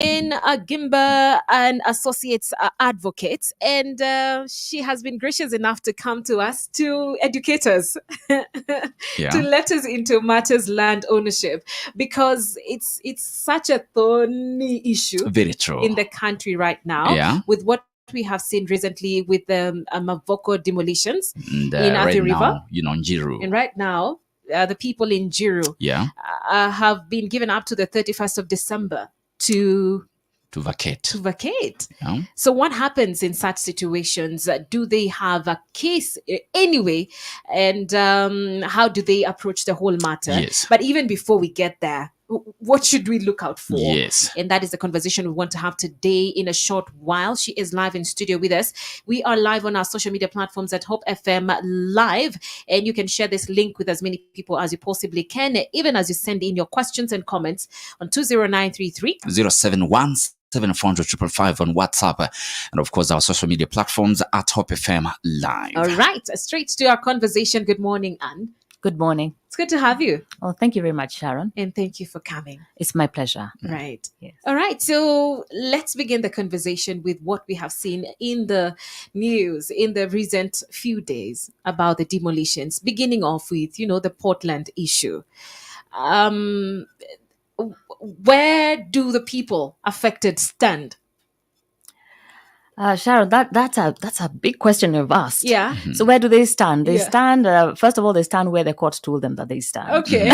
in Agimba and Associates Advocates, and she has been gracious enough to come to us to educate us, to Yeah. let us into matters land ownership, because it's such a thorny issue Very true. in the country right now, Yeah. with what we have seen recently with the Mavoko demolitions And in right Athi River. now, Njiru. And right now, the people in Jiru Yeah. have been given up to the 31st of December to vacate. Yeah. So what happens in such situations? Do they have a case anyway? And how do they approach the whole matter? Yes. But even before we get there, what should we look out for? Yes. And that is the conversation we want to have today in a short while. She is live in studio with us. We are live on our social media platforms at Hope FM Live. And you can share this link with as many people as you possibly can, even as you send in your questions and comments on 20933 071 700 on WhatsApp, and of course our social media platforms at Hope FM Live. All right, straight to our conversation. Good morning, Anne. Good morning. It's good to have you. Oh, thank you very much, Sharon. And thank you for coming. It's my pleasure. Right. Yes. All right. So let's begin the conversation with what we have seen in the news in the recent few days about the demolitions, beginning off with, the Portland issue. Where do the people affected stand? Sharon, that's a big question you've asked. Yeah. So where do they stand? They Yeah. stand, first of all, they stand where the court told them that they stand. Okay.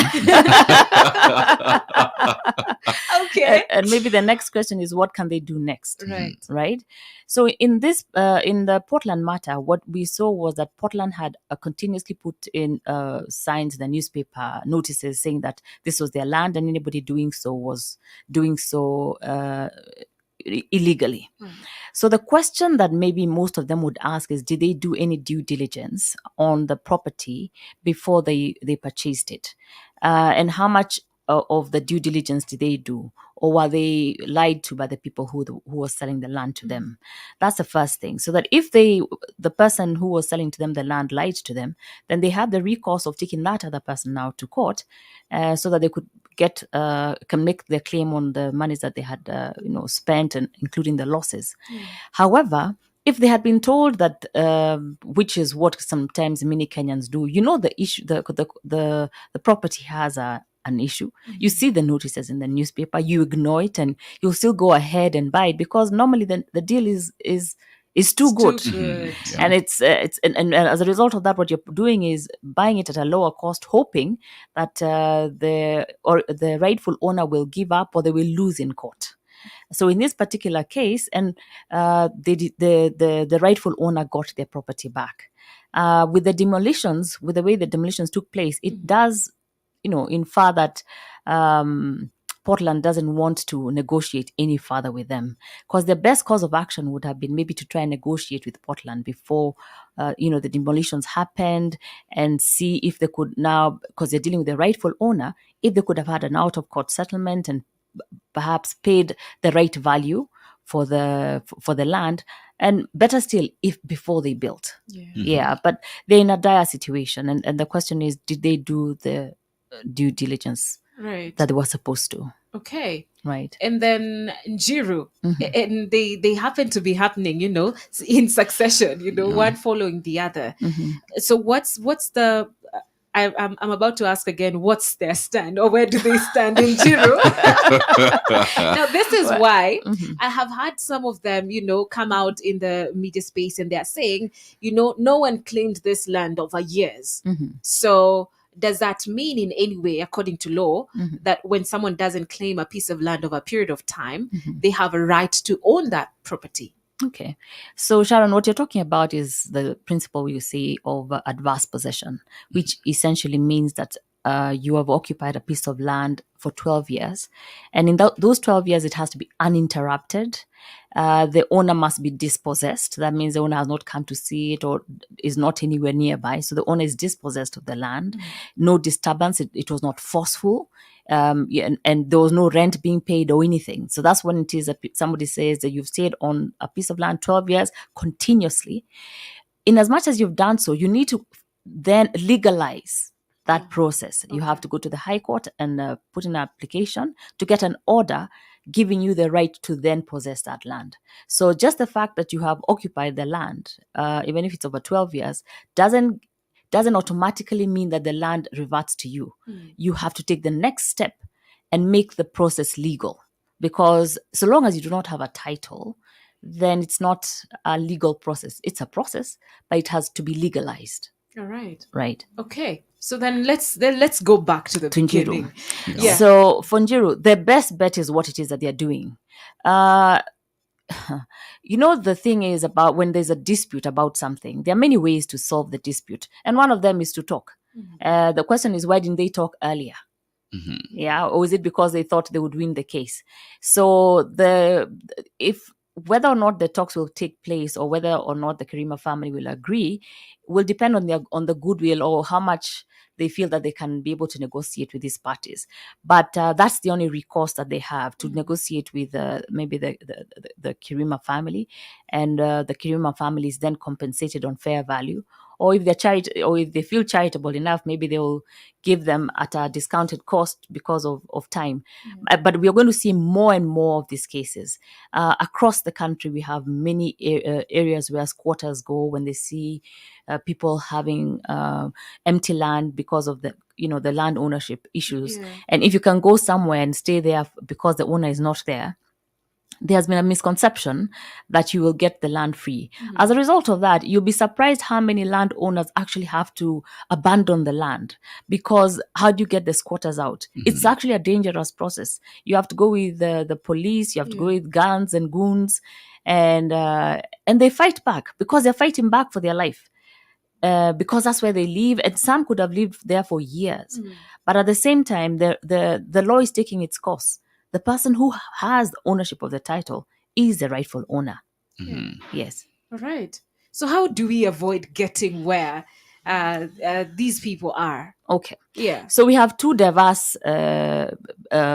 Okay. And maybe the next question is, what can they do next? Right. Right. So in this, in the Portland matter, what we saw was that Portland had continuously put in signs in the newspaper, notices saying that this was their land, and anybody doing so was doing so illegally. So the question that maybe most of them would ask is, did they do any due diligence on the property before they purchased it? And how much of the due diligence did they do? Or were they lied to by the people who were selling the land to them? That's the first thing. So that if the person who was selling to them the land lied to them, then they had the recourse of taking that other person now to court, so that they could can make their claim on the monies that they had spent, and including the losses. However, if they had been told that, which is what sometimes many Kenyans do, the issue, the property has an issue. You see the notices in the newspaper, you ignore it, and you'll still go ahead and buy it because normally the deal is too good. Yeah. And it's and as a result of that, what you're doing is buying it at a lower cost, hoping that the rightful owner will give up or they will lose in court. So in this particular case, and the rightful owner got their property back. With the demolitions, with the way the demolitions took place, it does, infer that Portland doesn't want to negotiate any further with them, because the best course of action would have been maybe to try and negotiate with Portland before the demolitions happened, and see if they could now, because they're dealing with the rightful owner, if they could have had an out of court settlement and perhaps paid the right value for the land, and better still, if before they built. Yeah, but they're in a dire situation, and the question is, did they do the due diligence that they were supposed to? Okay. Right. And then Njiru, and they happen to be happening, in succession, one following the other. So what's the I'm about to ask again, what's their stand, or where do they stand in Njiru? Now, this is why I have had some of them, come out in the media space, and they're saying, no one claimed this land over years. So does that mean in any way, according to law, that when someone doesn't claim a piece of land over a period of time, they have a right to own that property? Okay. So, Sharon, what you're talking about is the principle you see of adverse possession, which essentially means that you have occupied a piece of land for 12 years. And in those 12 years, it has to be uninterrupted. The owner must be dispossessed. That means the owner has not come to see it or is not anywhere nearby. So the owner is dispossessed of the land. No disturbance. It was not forceful. And there was no rent being paid or anything. So that's when it is that somebody says that you've stayed on a piece of land 12 years continuously. In as much as you've done so, you need to then legalize that process. You have to go to the High Court and put in an application to get an order giving you the right to then possess that land. So just the fact that you have occupied the land, even if it's over 12 years, doesn't automatically mean that the land reverts to you. You have to take the next step and make the process legal, because so long as you do not have a title, then it's not a legal process. It's a process, but it has to be legalized. All right. Right. Okay. So then let's go back to the beginning. Yeah. So for Njiru, the best bet is what it is that they're doing. The thing is about when there's a dispute about something, there are many ways to solve the dispute. And one of them is to talk. The question is, why didn't they talk earlier? Yeah. Or is it because they thought they would win the case? So whether or not the talks will take place or whether or not the Karima family will agree will depend on the goodwill or how much they feel that they can be able to negotiate with these parties. But that's the only recourse that they have to negotiate with maybe the Kirima family, and the Kirima family is then compensated on fair value. Or if if they feel charitable enough, maybe they will give them at a discounted cost because of time. But we are going to see more and more of these cases across the country. We have many areas where squatters go when they see people having empty land because of the land ownership issues. And if you can go somewhere and stay there because the owner is not there, there has been a misconception that you will get the land free. As a result of that, you'll be surprised how many landowners actually have to abandon the land, because how do you get the squatters out? It's actually a dangerous process. You have to go with the police, you have to go with guns and goons, and they fight back because they're fighting back for their life. Because that's where they live, and some could have lived there for years. But at the same time, the law is taking its course. The person who has the ownership of the title is the rightful owner. Yes. All right. So how do we avoid getting where these people are? Okay. Yeah. So we have two diverse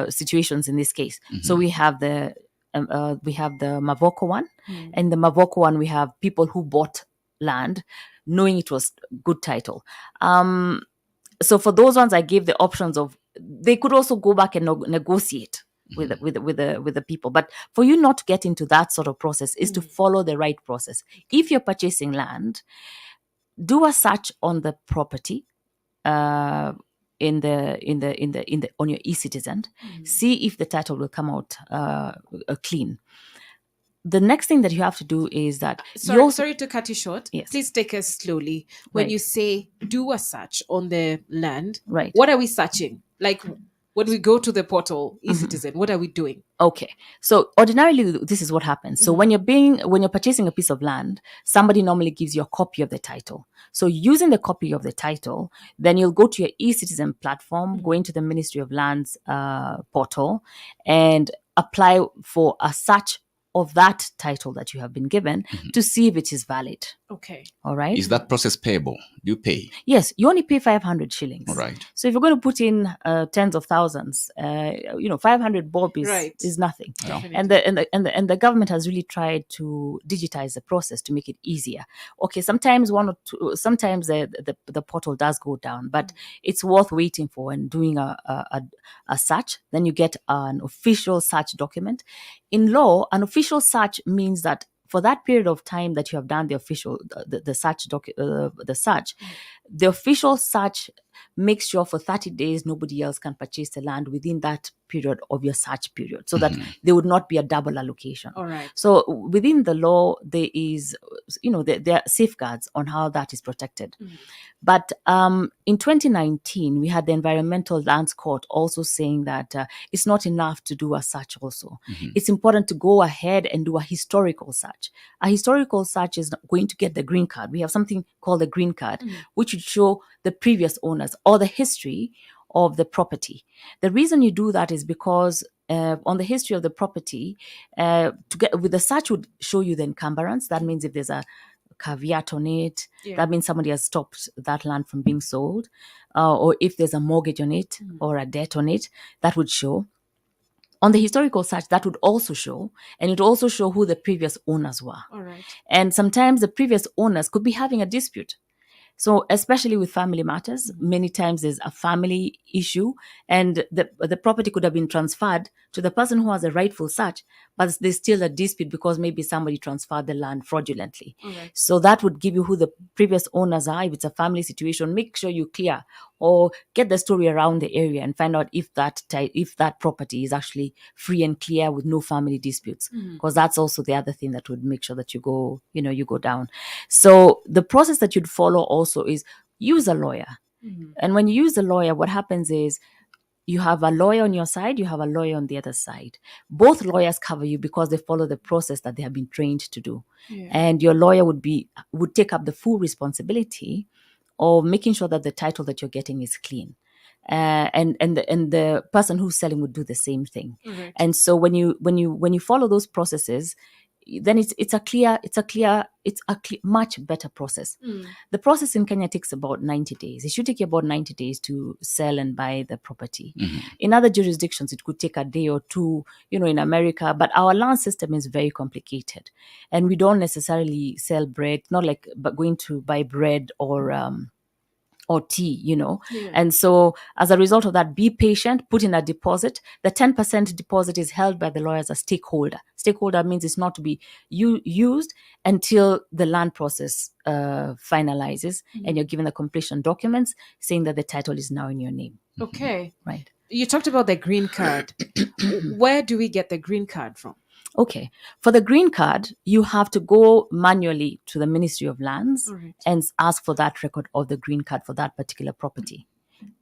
situations in this case. So we have the Mavoko one, and the Mavoko one we have people who bought land knowing it was good title. So for those ones, I gave the options of they could also go back and negotiate with the people. But for you not to get into that sort of process is to follow the right process. If you're purchasing land, do a search on the property on your e-citizen. See if the title will come out clean. The next thing that you have to do is that sorry to cut you short. Yes. Please take us slowly. When you say do a search on the land, right, what are we searching? Like when we go to the portal e-citizen, what are we doing? Okay, so ordinarily this is what happens. So when you're purchasing a piece of land, somebody normally gives you a copy of the title. So using the copy of the title, then you'll go to your e-citizen platform, go into the Ministry of Lands portal, and apply for a search of that title that you have been given to see if it is valid. Okay. All right. Is that process payable? Do you pay? Yes, you only pay 500 shillings. All right. So if you're going to put in tens of thousands, 500 bob is nothing. Yeah. And the government has really tried to digitize the process to make it easier. Okay, sometimes the portal does go down, but it's worth waiting for and doing a search. Then you get an official search document. In law, an official search means that for that period of time that you have done the search, the official search makes sure for 30 days nobody else can purchase the land within that period of your search period, so that there would not be a double allocation. All right. So within the law, there is, there are safeguards on how that is protected. But in 2019, we had the Environmental Lands Court also saying that it's not enough to do a search also. It's important to go ahead and do a historical search. A historical search is going to get the green card. We have something called the green card, which would show the previous owners or the history of the property. The reason you do that is because on the history of the property, with the search would show you the encumbrance. That means if there's a caveat on it, that means somebody has stopped that land from being sold, or if there's a mortgage on it or a debt on it, that would show. On the historical search, that would also show, and it would also show who the previous owners were. All right. And sometimes the previous owners could be having a dispute. So especially with family matters, many times there's a family issue, and the property could have been transferred to the person who has a rightful such, but there's still a dispute because maybe somebody transferred the land fraudulently. Alright. So that would give you who the previous owners are. If it's a family situation, make sure you clear or get the story around the area and find out if that property is actually free and clear with no family disputes, because that's also the other thing that would make sure that you go down. So the process that you'd follow also is use a lawyer. And when you use a lawyer, what happens is you have a lawyer on your side, you have a lawyer on the other side. Both lawyers cover you because they follow the process that they have been trained to do. And your lawyer would take up the full responsibility of making sure that the title that you're getting is clean. And the person who's selling would do the same thing. And so when you follow those processes, then it's a much better process. The process in Kenya takes about 90 days. It should take you about 90 days to sell and buy the property. In other jurisdictions, it could take a day or two, in America, but our land system is very complicated. And we don't necessarily sell bread, not like going to buy bread or tea, And so as a result of that, be patient, put in a deposit. The 10% deposit is held by the lawyer as a stakeholder. Stakeholder means it's not to be used until the land process finalizes and you're given the completion documents saying that the title is now in your name. Okay. Right. You talked about the green card. Where do we get the green card from? Okay. For the green card, you have to go manually to the Ministry of Lands and ask for that record of the green card for that particular property.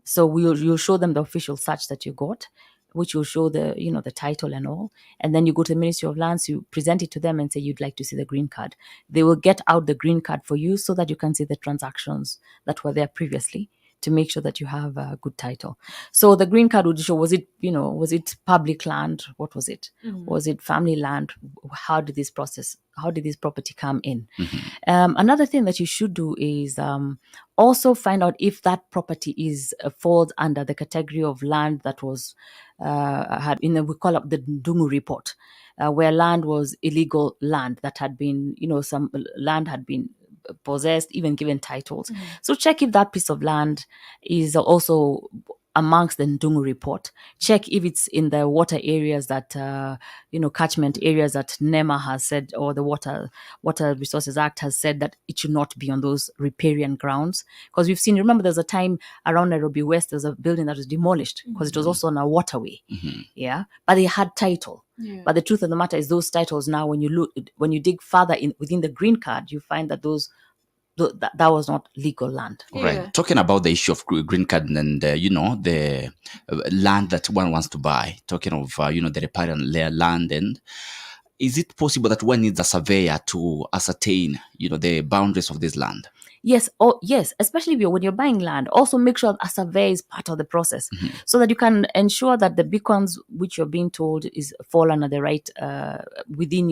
So you'll show them the official search that you got, which will show the title and all. And then you go to the Ministry of Lands, you present it to them and say you'd like to see the green card. They will get out the green card for you so that you can see the transactions that were there previously, to make sure that you have a good title. So the green card would show, was it public land? What was it? Was it family land? How did this property come in? Another thing that you should do is also find out if that property falls under the category of land that was we call it the Ndungu report, where land was illegal land that had been, some land had been possessed, even given titles. So check if that piece of land is also amongst the Ndungu report. Check if it's in the water areas that, catchment areas that NEMA has said, or the Water Resources Act has said that it should not be on those riparian grounds. Because we've seen, remember there's a time around Nairobi West, there's a building that was demolished because it was also on a waterway. Yeah. But they had title. Yeah. But the truth of the matter is those titles now, when you dig further within the green card, you find that that was not legal land. Yeah. Right. Talking about the issue of green card and, the land that one wants to buy, talking of, the riparian land, and is it possible that one needs a surveyor to ascertain, the boundaries of this land? Yes. Oh, yes. Especially when you're buying land, also make sure a survey is part of the process, so that you can ensure that the beacons which you're being told fall under the right within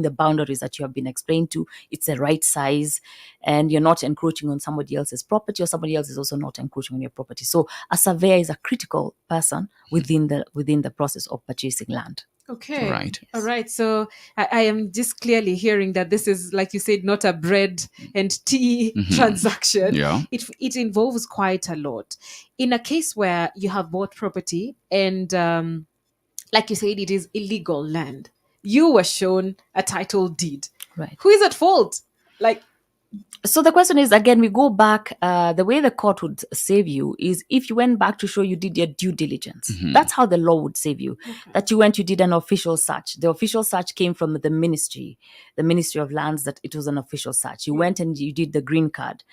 the boundaries that you have been explained to. It's the right size, and you're not encroaching on somebody else's property, or somebody else is also not encroaching on your property. So a surveyor is a critical person within the process of purchasing land. Okay. Right. All right. So I am just clearly hearing that this is, like you said, not a bread and tea transaction. Yeah. It involves quite a lot. In a case where you have bought property and, like you said, it is illegal land, you were shown a title deed. Right. Who is at fault? So the question is, again, we go back, the way the court would save you is if you went back to show you did your due diligence. That's how the law would save you. Okay. That you did an official search. The official search came from the Ministry of Lands, that it was an official search. You went and you did the green card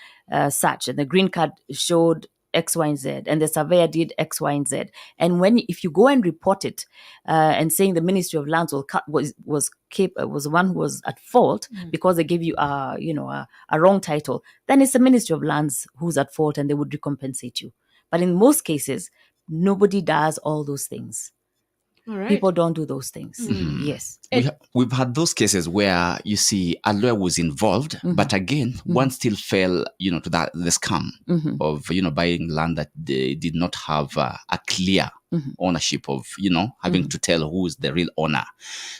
search, and the green card showed X, Y, and Z, and the surveyor did X, Y, and Z. And if you go and report it and saying the Ministry of Lands was the one who was at fault because they gave you a wrong title, then it's the Ministry of Lands who's at fault, and they would recompensate you. But in most cases, nobody does all those things. All right. People don't do those things. Yes. We've had those cases where you see a lawyer was involved, but again, one still fell, to the scam of, buying land that they did not have a clear ownership of, having to tell who is the real owner.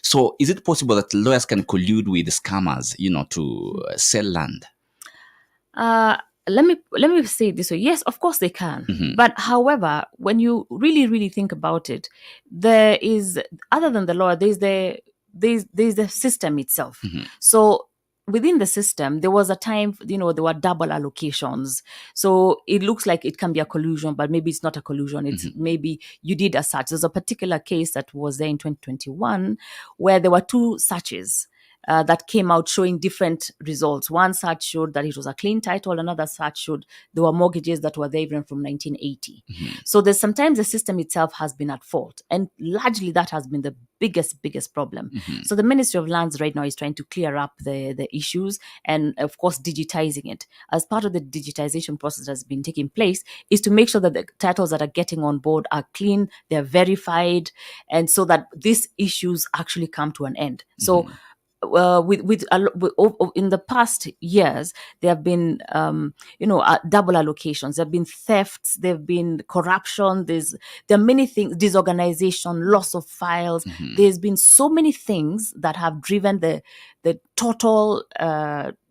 So is it possible that lawyers can collude with the scammers, to sell land? let me say it this way. Yes, of course they can. But however, when you really think about it, there is, other than the law, there's the system itself. So within the system, there was a time, there were double allocations. So it looks like it can be a collusion, but maybe it's not a collusion. It's maybe you did a search. There's a particular case that was there in 2021 where there were two searches that came out showing different results. One search showed that it was a clean title. Another search showed there were mortgages that were there even from 1980. So there's sometimes the system itself has been at fault. And largely that has been the biggest problem. So the Ministry of Lands right now is trying to clear up the issues and, of course, digitizing it. As part of the digitization process that has been taking place is to make sure that the titles that are getting on board are clean, they're verified, and so that these issues actually come to an end. So in the past years, there have been double allocations, there have been thefts, there have been corruption, there are many things, disorganization, loss of files. There's been so many things that have driven the total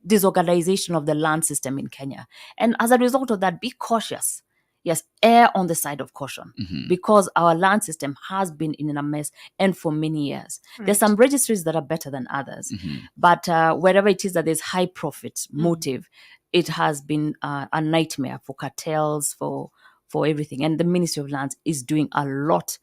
disorganization of the land system in Kenya. And as a result of that, be cautious. Yes, err on the side of caution, because our land system has been in a mess and for many years. Right. There's some registries that are better than others, but wherever it is that there's high profit motive, it has been a nightmare for cartels, for everything. And the Ministry of Lands is doing a lot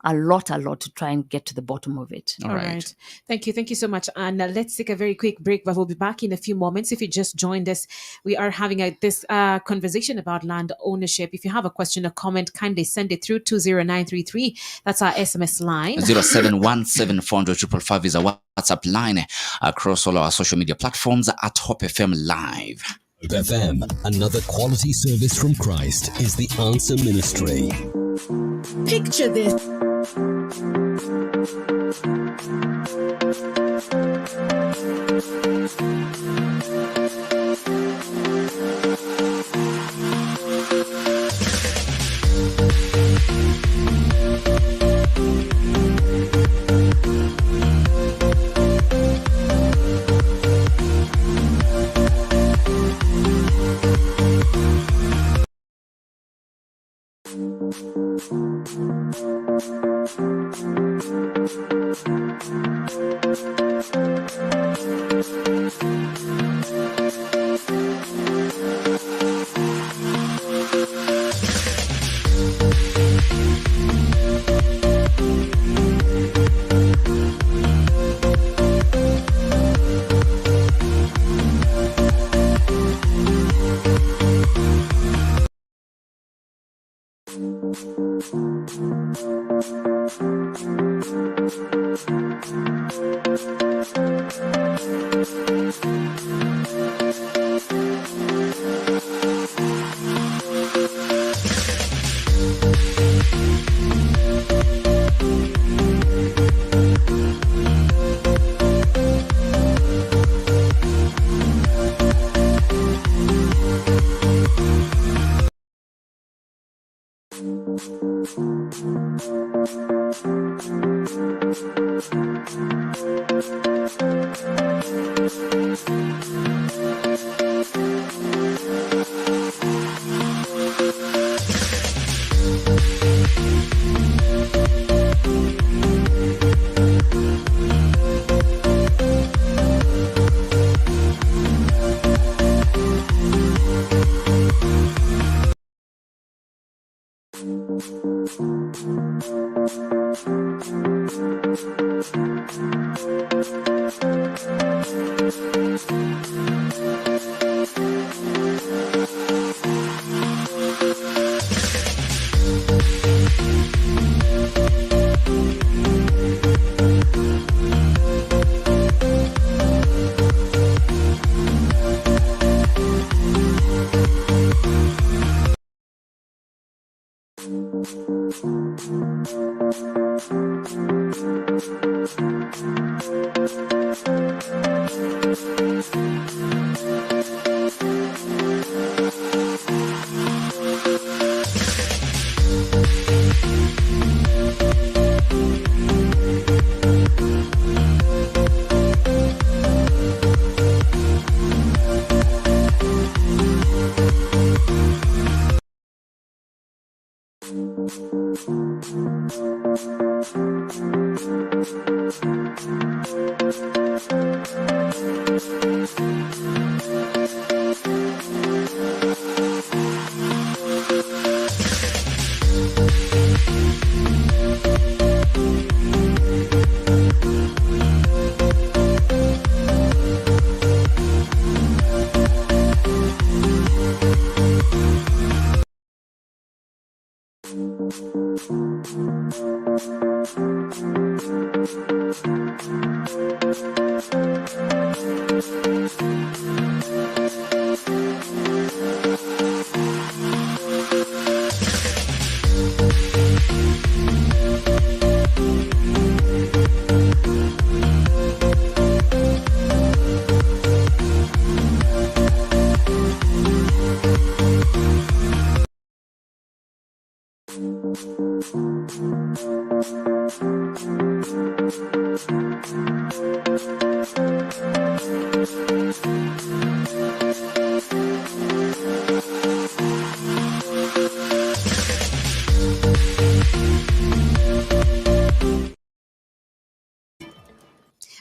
to try and get to the bottom of it. All right. Thank you so much, Anna. Let's take a very quick break, but we'll be back in a few moments. If you just joined us, we are having this conversation about land ownership. If you have a question or comment, kindly send it through 20933. That's our SMS line. 0717400555 is our WhatsApp line across all our social media platforms at Hope FM Live. Hope FM, another quality service from Christ, is the Answer Ministry. Picture this.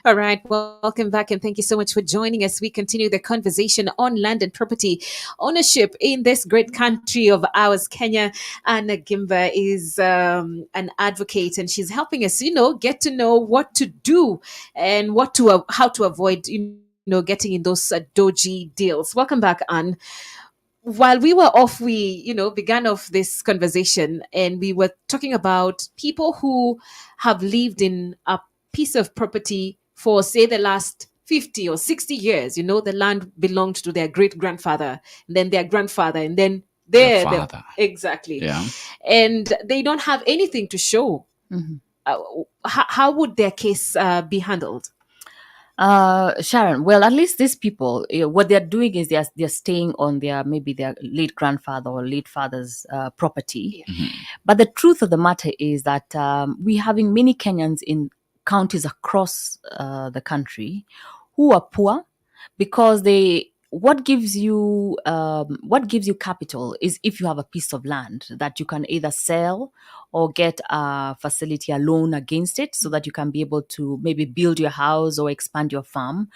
All right, welcome back, and thank you so much for joining us. We continue the conversation on land and property ownership in this great country of ours, Kenya. And Agimba is an advocate, and she's helping us, get to know what to do and how to avoid, getting in those dodgy deals. Welcome back, Anne. While we were off, we began off this conversation, and we were talking about people who have lived in a piece of property for, say, the last 50 or 60 years. The land belonged to their great grandfather, and then their grandfather, and then The their father. exactly. Yeah. And they don't have anything to show. How would their case be handled? Sharon, well, at least these people, what they're doing is they're staying on maybe their late grandfather or late father's property. Yeah. But the truth of the matter is that we're having many Kenyans in counties across the country who are poor because what gives you capital is if you have a piece of land that you can either sell or get a facility, a loan against it, so that you can be able to maybe build your house or expand your farm.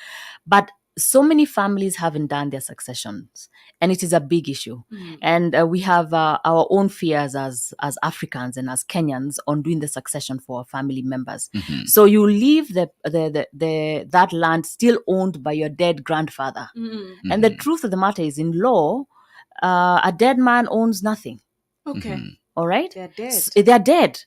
But so many families haven't done their successions, and it is a big issue. And we have our own fears as Africans and as Kenyans on doing the succession for our family members. So you leave that land still owned by your dead grandfather. And the truth of the matter is, in law, a dead man owns nothing. Okay. All right? They're dead. They're dead.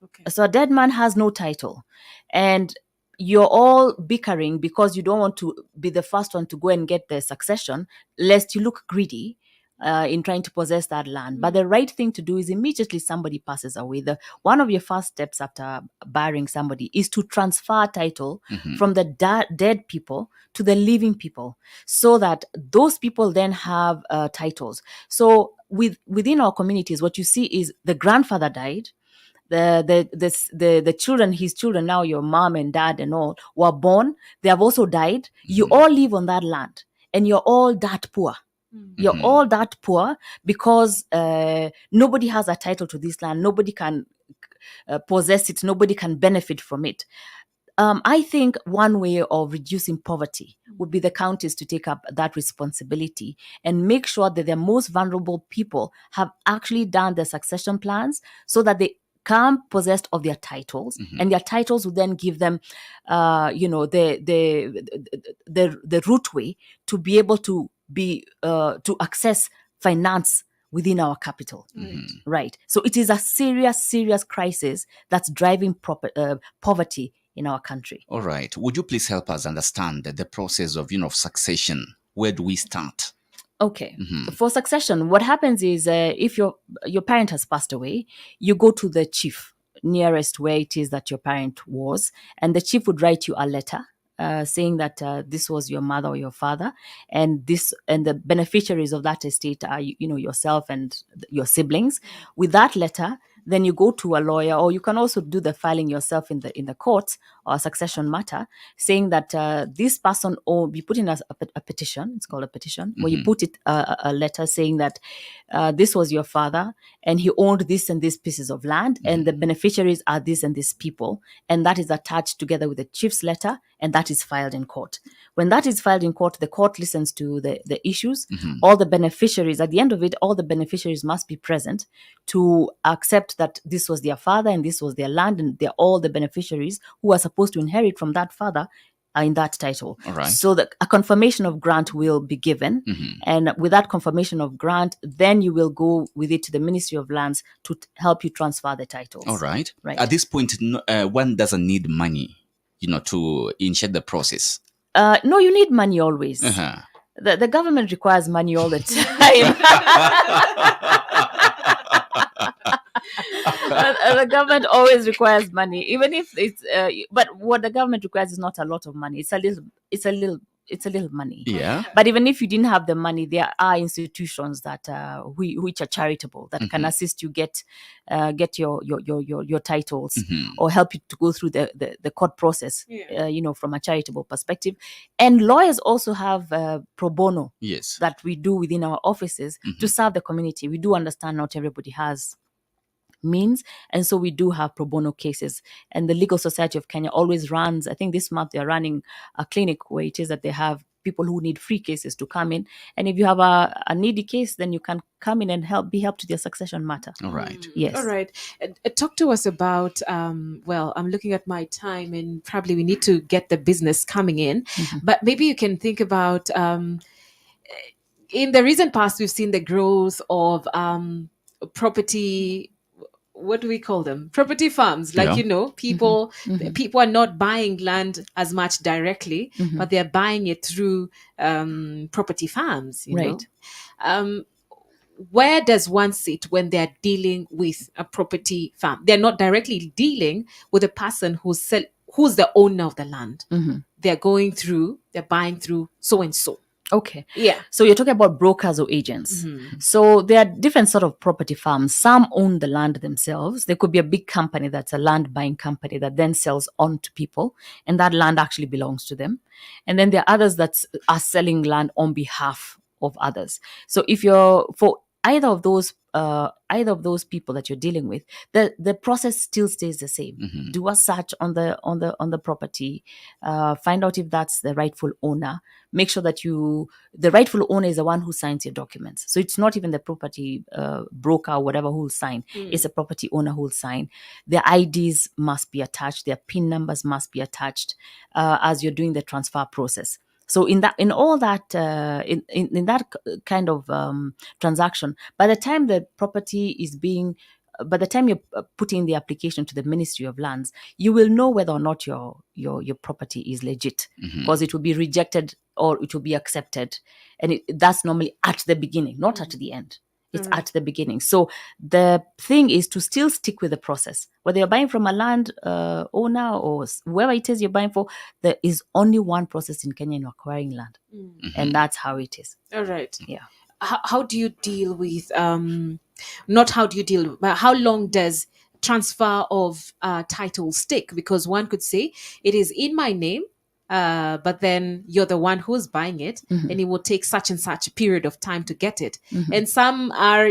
Okay. So a dead man has no title. And you're all bickering because you don't want to be the first one to go and get the succession, lest you look greedy in trying to possess that land. But the right thing to do is immediately somebody passes away. One of your first steps after burying somebody is to transfer title from the dead people to the living people, so that those people then have titles. So within our communities, what you see is the grandfather died. The children, his children, now your mom and dad and all, were born. They have also died. You all live on that land, and you're all that poor. You're all that poor because nobody has a title to this land. Nobody can possess it. Nobody can benefit from it. I think one way of reducing poverty would be the counties to take up that responsibility and make sure that the most vulnerable people have actually done their succession plans, so that they come possessed of their titles, and their titles will then give them, the root way to be able to to access finance within our capital. Right. So it is a serious crisis that's driving poverty in our country. All right. Would you please help us understand the process of, succession? Where do we start? Okay. For succession, what happens is if your parent has passed away, you go to the chief nearest where it is that your parent was, and the chief would write you a letter saying that this was your mother or your father, and the beneficiaries of that estate are yourself and your siblings. With that letter, then you go to a lawyer, or you can also do the filing yourself in the courts, or a succession matter, saying that this person, or you put in a petition. It's called a petition, where you put it a letter saying that this was your father, and he owned this and these pieces of land, and the beneficiaries are this and these people, and that is attached together with the chief's letter and that is filed in court. When that is filed in court, the court listens to the issues. All the beneficiaries, at the end of it, all the beneficiaries must be present to accept that this was their father and this was their land, and they're all the beneficiaries who are supposed to inherit from that father in that title. All right. So that a confirmation of grant will be given. And with that confirmation of grant, then you will go with it to the Ministry of Lands to help you transfer the titles. All right. Right. At this point, one doesn't need money, to initiate the process. No, you need money always. The government requires money all the time. The government always requires money, even if it's. But what the government requires is not a lot of money. It's a little money. Yeah. But even if you didn't have the money, there are institutions that which are charitable that can assist you get your titles or help you to go through the court process. From a charitable perspective, and lawyers also have pro bono. Yes. That we do within our offices to serve the community. We do understand not everybody has means, and so we do have pro bono cases, and the Legal Society of Kenya always runs, I think this month they're running a clinic where it is that they have people who need free cases to come in, and if you have a needy case, then you can come in and be helped with your succession matter. All right. Yes. All right. Talk to us about, well, I'm looking at my time and probably we need to get the business coming in, but maybe you can think about, in the recent past, we've seen the growth of property, what do we call them? Property farms. Like, people are not buying land as much directly, but they're buying it through property farms, you know. Where does one sit when they're dealing with a property farm? They're not directly dealing with the person who's the owner of the land. They're buying through so-and-so. Okay. Yeah. So you're talking about brokers or agents. So there are different sort of property farms. Some own the land themselves. There could be a big company that's a land buying company that then sells on to people, and that land actually belongs to them. And then there are others that are selling land on behalf of others. So if you're for either of those people that you're dealing with, the process still stays the same. Do a search on the property, find out if that's the rightful owner. Make sure that the rightful owner is the one who signs your documents. So it's not even the property broker or whatever who will sign. It's the property owner who will sign. Their IDs must be attached. Their PIN numbers must be attached as you're doing the transfer process. So in that kind of transaction, by the time you're putting the application to the Ministry of Lands, you will know whether or not your property is legit, because it will be rejected or it will be accepted, and that's normally at the beginning, not at the end. It's at the beginning. So the thing is to still stick with the process. Whether you're buying from a land owner or whoever it is you're buying for, there is only one process in Kenya in acquiring land. And that's how it is. All right. Yeah. How do you deal with, not how do you deal, but how long does transfer of titles take? Because one could say it is in my name, but then you're the one who's buying it, and it will take such and such a period of time to get it. And some are,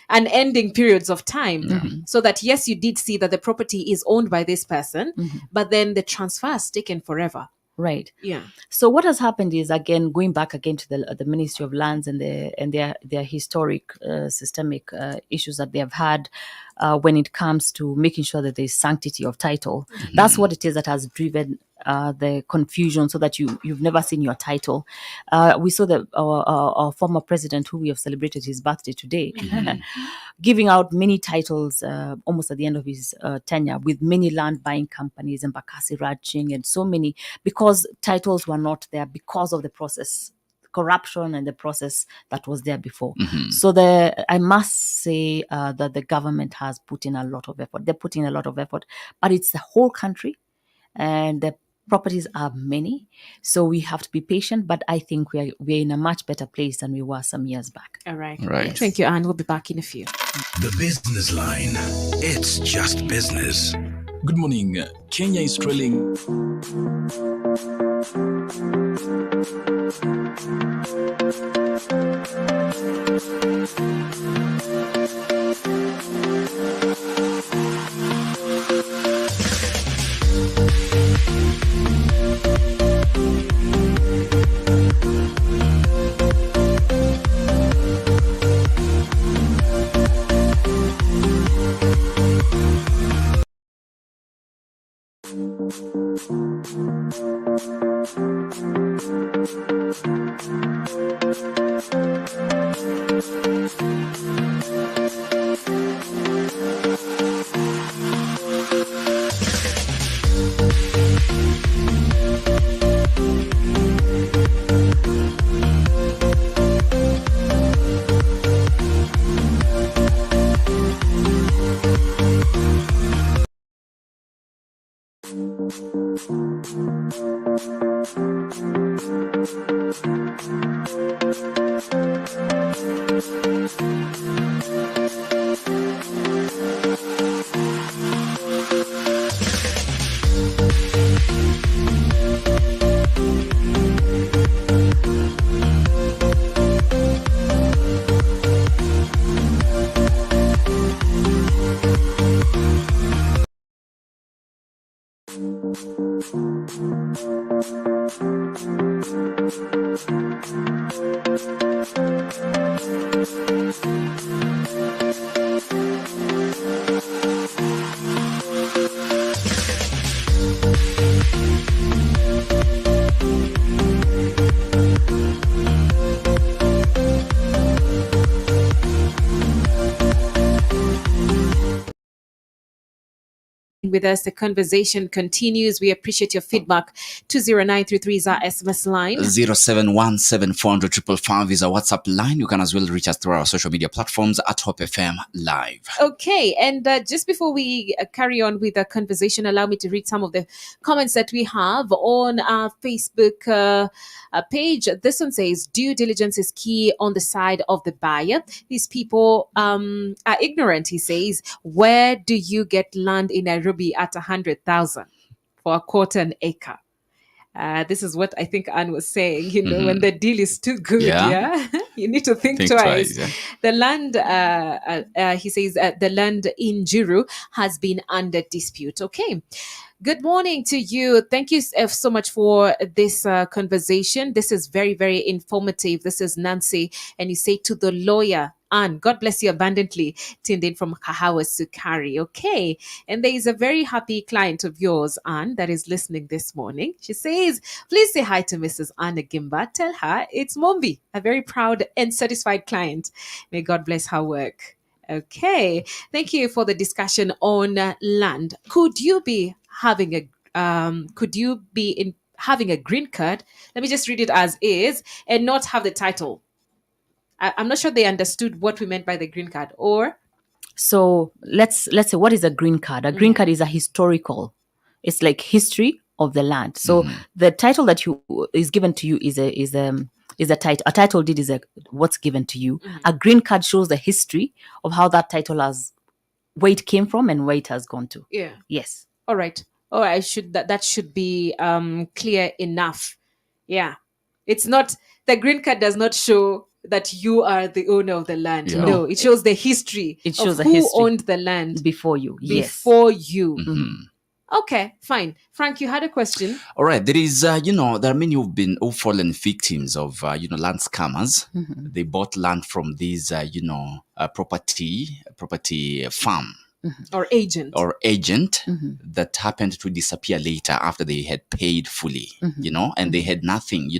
unending periods of time. So that, yes, you did see that the property is owned by this person, but then the transfer is taken forever. Right. Yeah. So what has happened is, again, going back again to the Ministry of Lands and their historic systemic issues that they have had when it comes to making sure that there is sanctity of title. That's what it is that has driven the confusion, so that you've never seen your title. We saw that our former president, who we have celebrated his birthday today, giving out many titles almost at the end of his tenure, with many land buying companies and Bakasi Ranching and so many, because titles were not there because of the process, corruption and the process that was there before. So I must say that the government has put in a lot of effort. They're putting a lot of effort, but it's the whole country, and the properties are many, so we have to be patient. But I think we're in a much better place than we were some years back. All right. Right. Thank you, Anne. We'll be back in a few. The Business Line. It's just business. Good morning. Kenya is trailing. with us. The conversation continues. We appreciate your feedback. 20933 is our SMS line. 0717400555 is our WhatsApp line. You can as well reach us through our social media platforms at Hope FM Live. Okay, and just before we carry on with the conversation, allow me to read some of the comments that we have on our Facebook page. This one says, due diligence is key on the side of the buyer. These people are ignorant, he says. Where do you get land in Nairobi at 100,000 for a quarter an acre? This is what I think Anne was saying, when the deal is too good, you need to think twice. Yeah. The land, he says, the land in Juru has been under dispute. Okay. Good morning to you. Thank you so much for this conversation. This is very, very informative. This is Nancy. And you say to the lawyer, Anne, God bless you abundantly, tuned in from Kahawa Sukari. Okay. And there is a very happy client of yours, Anne, that is listening this morning. She says, please say hi to Mrs. Anne Agimba. Tell her it's Mombi, a very proud and satisfied client. May God bless her work. Okay. Thank you for the discussion on land. Could you be having a having a green card? Let me just read it as is and not have the title. I'm not sure they understood what we meant by the green card. Or So let's say, what is a green card? A green card is a historical. It's like history of the land. So the title that is given to you is a title. A title deed is what's given to you. A green card shows the history of how that title where it came from and where it has gone to. Yeah. Yes. All right. Oh, that should be clear enough. Yeah. It's not, the green card does not show that you are the owner of the land. Yeah. No, it shows the history. It shows of the who history owned the land before you. Yes. before you. Okay, fine. Frank, you had a question. All right. There is, there are many who've fallen victims of, land scammers. They bought land from these, property farm Or agent. that happened to disappear later after they had paid fully, and they had nothing,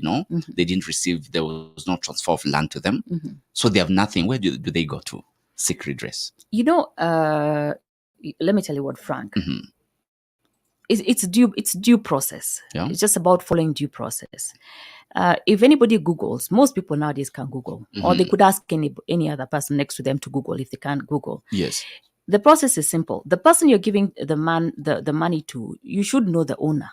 they didn't receive, there was no transfer of land to them. So they have nothing. Where do they go to seek redress? Let me tell you what, Frank. It's due process. Yeah. It's just about following due process. If anybody Googles, most people nowadays can Google, or they could ask any other person next to them to Google if they can't Google. Yes. The process is simple. The person you're giving the money to, you should know the owner.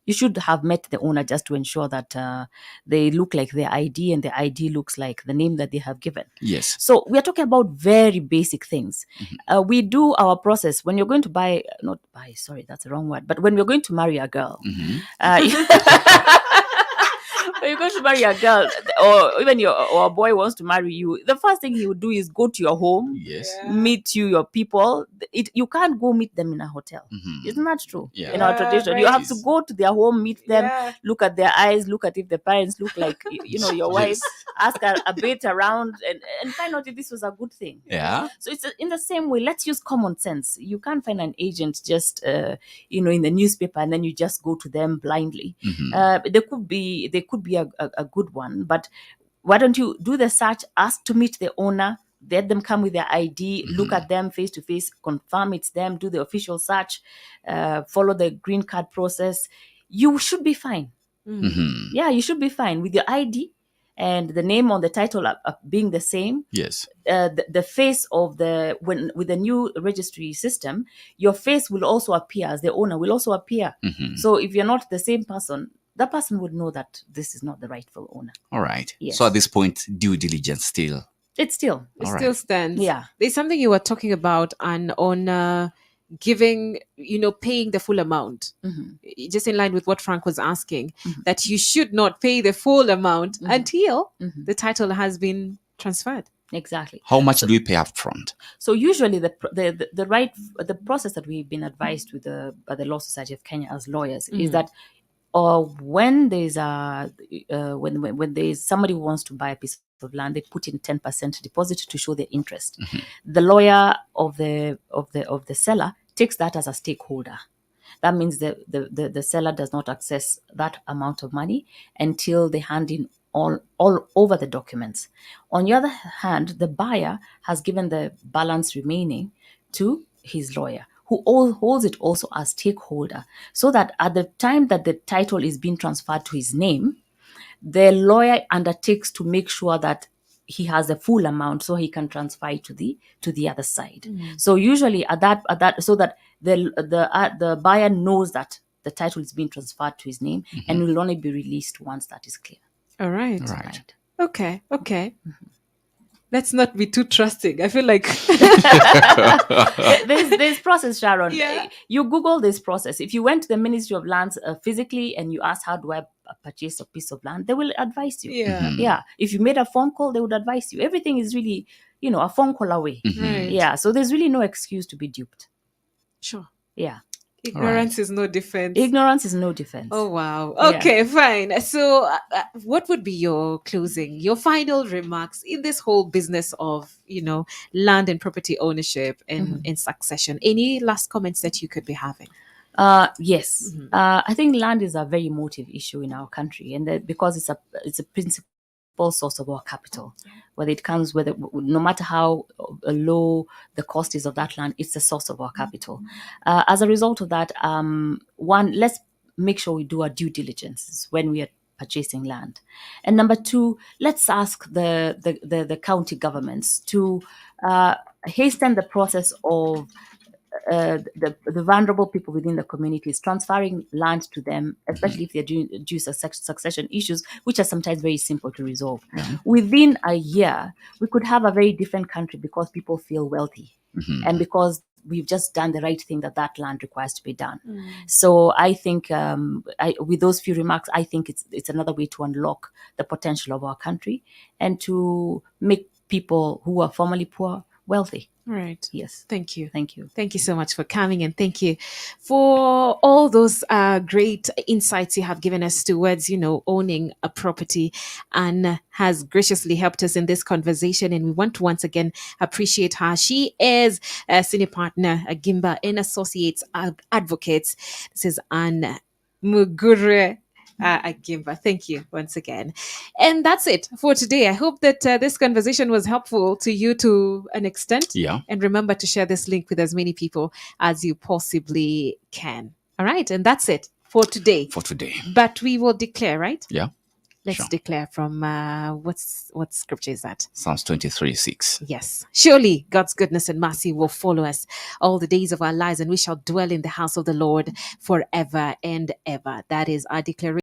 You should have met the owner just to ensure that they look like their ID and the ID looks like the name that they have given. Yes. So we are talking about very basic things. We do our process when you're going to that's the wrong word. But when we're going to marry a girl, when you're going to marry a girl, or even or a boy wants to marry you, the first thing he would do is go to your home, Yes. meet your people. You can't go meet them in a hotel. Isn't that true? Yeah. In our tradition, you have to go to their home, meet them, look at their eyes, look at if the parents look like your wife, ask a bit around, and find out if this was a good thing. Yeah. So it's in the same way. Let's use common sense. You can't find an agent just in the newspaper and then you just go to them blindly. There could be a good one, but why don't you do the search, ask to meet the owner, let them come with their ID, look at them face to face, confirm it's them, do the official search, follow the green card process. You should be fine. Yeah, you should be fine with your ID and the name on the title being the same. Yes. The face of with the new registry system, your face will also appear as the owner will also appear. So if you're not the same person, that person would know that this is not the rightful owner. All right. Yes. So at this point, due diligence still. It still stands. Yeah. There's something you were talking about on giving, paying the full amount. Just in line with what Frank was asking, that you should not pay the full amount until the title has been transferred. Exactly. How much do we pay up front? So usually the process that we've been advised with by the Law Society of Kenya as lawyers is that when there's when there's somebody who wants to buy a piece of land, they put in 10% deposit to show their interest. The lawyer of the seller takes that as a stakeholder. That means the seller does not access that amount of money until they hand in all over the documents. On the other hand, the buyer has given the balance remaining to his lawyer, who holds it also as stakeholder, so that at the time that the title is being transferred to his name, the lawyer undertakes to make sure that he has the full amount so he can transfer it to the other side. So usually at that so that the buyer knows that the title is being transferred to his name and will only be released once that is clear. All right. Right. Okay. Let's not be too trusting. I feel like There's process, Sharon. Yeah. You Google this process. If you went to the Ministry of Lands physically and you asked, how do I purchase a piece of land, they will advise you. Yeah. Yeah. If you made a phone call, they would advise you. Everything is really, a phone call away. Right. Yeah. So there's really no excuse to be duped. Sure. Yeah. Ignorance is no defense. Ignorance is no defense. Oh, wow. Yeah. Okay, fine. So what would be your your final remarks in this whole business of, land and property ownership and in succession? Any last comments that you could be having? Yes. I think land is a very emotive issue in our country, and because it's a principal source of our capital, whether it comes no matter how low the cost is of that land, it's the source of our capital. As a result of that, one, let's make sure we do our due diligence when we are purchasing land, and number two, let's ask the county governments to hasten the process of the vulnerable people within the communities, transferring land to them, especially if they're due succession issues, which are sometimes very simple to resolve. Within a year, we could have a very different country because people feel wealthy and because we've just done the right thing that land requires to be done. So I think with those few remarks, I think it's another way to unlock the potential of our country and to make people who are formerly poor wealthy. Right. Yes. Thank you. Thank you. Thank you so much for coming, and thank you for all those great insights you have given us towards, owning a property, and has graciously helped us in this conversation. And we want to once again appreciate her. She is a senior partner, Agimba and Associates Advocates. This is Anne Mugure. Agimba. Thank you once again. And that's it for today. I hope that this conversation was helpful to you to an extent. Yeah. And remember to share this link with as many people as you possibly can. All right. And that's it for today. But we will declare, right? Yeah. Let's declare from what scripture is that? Psalms 23:6. Yes. Surely God's goodness and mercy will follow us all the days of our lives, and we shall dwell in the house of the Lord forever and ever. That is our declaration.